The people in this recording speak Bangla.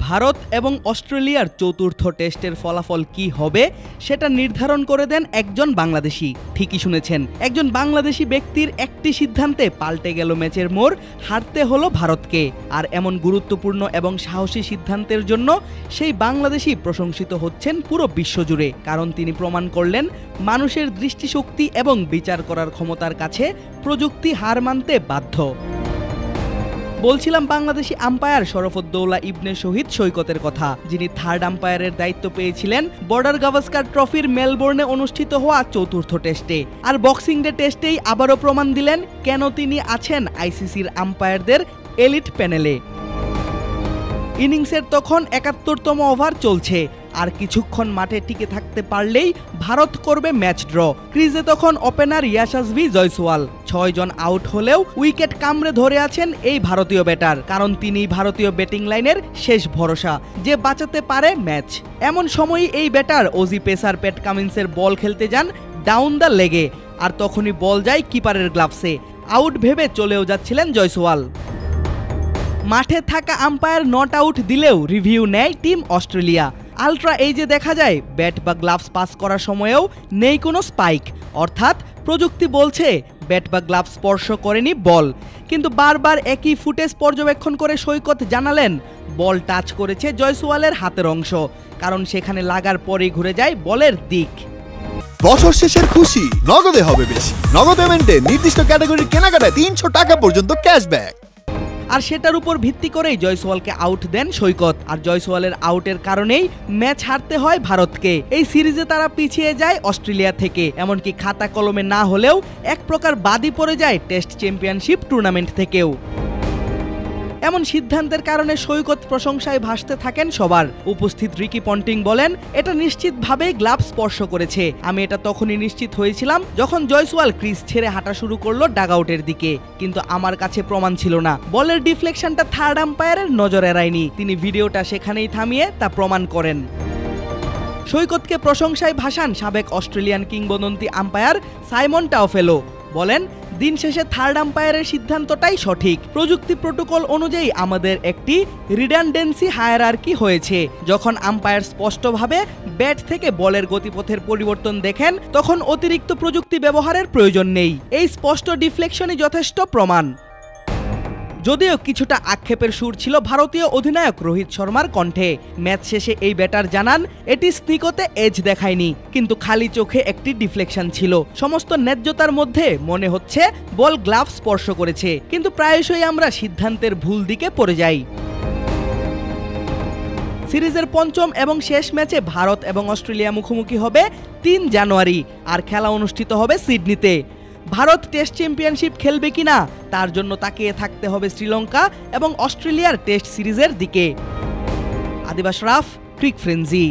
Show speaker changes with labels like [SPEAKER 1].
[SPEAKER 1] ভারত এবং অস্ট্রেলিয়ার চতুর্থ টেস্টের ফলাফল কি হবে সেটা নির্ধারণ করে দেন একজন বাংলাদেশি। ঠিকই শুনেছেন, একজন বাংলাদেশি ব্যক্তির একটি সিদ্ধান্তে পাল্টে গেল ম্যাচের মোড়, হারতে হলো ভারতকে। আর এমন গুরুত্বপূর্ণ এবং সাহসী সিদ্ধান্তের জন্য সেই বাংলাদেশি প্রশংসিত হচ্ছেন পুরো বিশ্বজুড়ে, কারণ তিনি প্রমাণ করলেন মানুষের দৃষ্টিশক্তি এবং বিচার করার ক্ষমতার কাছে প্রযুক্তি হার মানতে বাধ্য। বলছিলাম বাংলাদেশি আম্পায়ার শরফুদ্দৌলা ইবনে শহীদ সৈকতের কথা, যিনি থার্ড আম্পায়ারের দায়িত্ব পেয়েছিলেন বর্ডার গাভাস্কার ট্রফির মেলবোর্নে অনুষ্ঠিত হওয়া চতুর্থ টেস্টে। আর বক্সিং ডে টেস্টেই আবারও প্রমাণ দিলেন কেন তিনি আছেন আইসিসির আম্পায়ারদের এলিট প্যানেলে। ইনিংসের তখন ৭১তম ওভার চলছে, আর কিছুক্ষণ মাঠে টিকে থাকতে পারলেই ভারত করবে ম্যাচ ড্র। ক্রিজে তখন ওপেনার ইয়াশাসভি জয়সওয়াল। ৬ জন আউট হলেও উইকেট কামড়ে ধরে আছেন এই ভারতীয় ব্যাটার, কারণ তিনি ভারতীয় ব্যাটিং লাইনের শেষ ভরসা, যে বাঁচাতে পারে ম্যাচ। এমন সময়ই এই ব্যাটার অজি পেসার প্যাট কামিন্সের বল খেলতে যান ডাউন দ্য লেগে, আর তখনই বল যায় কিপারের গ্লাভসে। আউট ভেবে চলেও যাচ্ছিলেন জয়সওয়াল। মাঠে থাকা আম্পায়ার নট আউট দিলেও রিভিউ নেয় টিম অস্ট্রেলিয়া। আলট্রা এজে দেখা যায় ব্যাট বা গ্লাভস পাস করার সময়েও নেই কোনো স্পাইক, অর্থাৎ প্রযুক্তি বলছে ব্যাট বা গ্লাভস স্পর্শ করেনি বল। কিন্তু বারবার একই ফুটেজ পর্যবেক্ষণ করে সৈকত জানালেন বল টাচ করেছে জয়সওয়ালের হাতের অংশ, কারণ সেখানে লাগার পরেই ঘুরে যায় বলের দিক।
[SPEAKER 2] বছর শেষের খুশি নগদে হবে বেশি। নগদ পেমেন্টে নির্দিষ্ট ক্যাটাগরির কেনাকাটায় ৩০০ টাকা পর্যন্ত ক্যাশব্যাক।
[SPEAKER 1] আর সেটার উপর ভিত্তি করেই জয়সওয়ালকে আউট দেন সৈকত। আর জয়সওয়ালের আউটের কারণেই ম্যাচ হারতে হয় ভারতকে। এই সিরিজে তারা পিছিয়ে যায় অস্ট্রেলিয়া থেকে, এমনকি খাতা কলমে না হলেও এক প্রকার বাদই পড়ে যায় টেস্ট চ্যাম্পিয়নশিপ টুর্নামেন্ট থেকেও। এমন সিদ্ধান্তের কারণে সৈকত প্রশংসায় ভাসতে থাকেন সবার। উপস্থিত রিকি পন্টিং বলেন, এটা নিশ্চিতভাবেই গ্লাভ স্পর্শ করেছে। আমি এটা তখনই নিশ্চিত হয়েছিলাম যখন জয়সওয়াল ক্রিজ ছেড়ে হাঁটা শুরু করলো ডাগআউটের দিকে, কিন্তু আমার কাছে প্রমাণ ছিল না। বলের ডিফ্লেকশনটা থার্ড আম্পায়ারের নজর এড়ায়নি, তিনি ভিডিওটা সেখানেই থামিয়ে তা প্রমাণ করেন। সৈকতকে প্রশংসায় ভাসান সাবেক অস্ট্রেলিয়ান কিংবদন্তি আম্পায়ার সাইমন টাওফেলো। বলেন, দিন শেষে থার্ড আম্পায়ারের সিদ্ধান্তটাই সঠিক। প্রযুক্তি প্রোটোকল অনুযায়ী আমাদের একটি রিডান্ডেন্সি হায়ারার্কি হয়েছে। যখন আম্পায়ার স্পষ্টভাবে ব্যাট থেকে বলের গতিপথের পরিবর্তন দেখেন, তখন অতিরিক্ত প্রযুক্তি ব্যবহারের প্রয়োজন নেই। এই স্পষ্ট ডিফ্লেকশনই যথেষ্ট প্রমাণ। যদিও কিছুটা আক্ষেপের সুর ছিল ভারতীয় অধিনায়ক রোহিত শর্মার কণ্ঠে। ম্যাচ শেষে এই ব্যাটার জানান, এটি স্নিকতে এজ দেখায়নি, কিন্তু খালি চোখে একটি ডিফ্লেকশন ছিল। সমস্ত ন্যায্যতার মধ্যে মনে হচ্ছে বল গ্লাভ স্পর্শ করেছে, কিন্তু প্রায়শই আমরা সিদ্ধান্তের ভুল দিকে পড়ে যাই। সিরিজের পঞ্চম এবং শেষ ম্যাচে ভারত এবং অস্ট্রেলিয়া মুখোমুখি হবে ৩ জানুয়ারি, আর খেলা অনুষ্ঠিত হবে সিডনিতে। ভারত টেস্ট চ্যাম্পিয়নশিপ খেলবে কিনা তার জন্য তাকিয়ে থাকতে হবে শ্রীলঙ্কা এবং অস্ট্রেলিয়ার টেস্ট সিরিজের দিকে। আদিব আশরাফ, ক্রিক ফ্রেঞ্জি।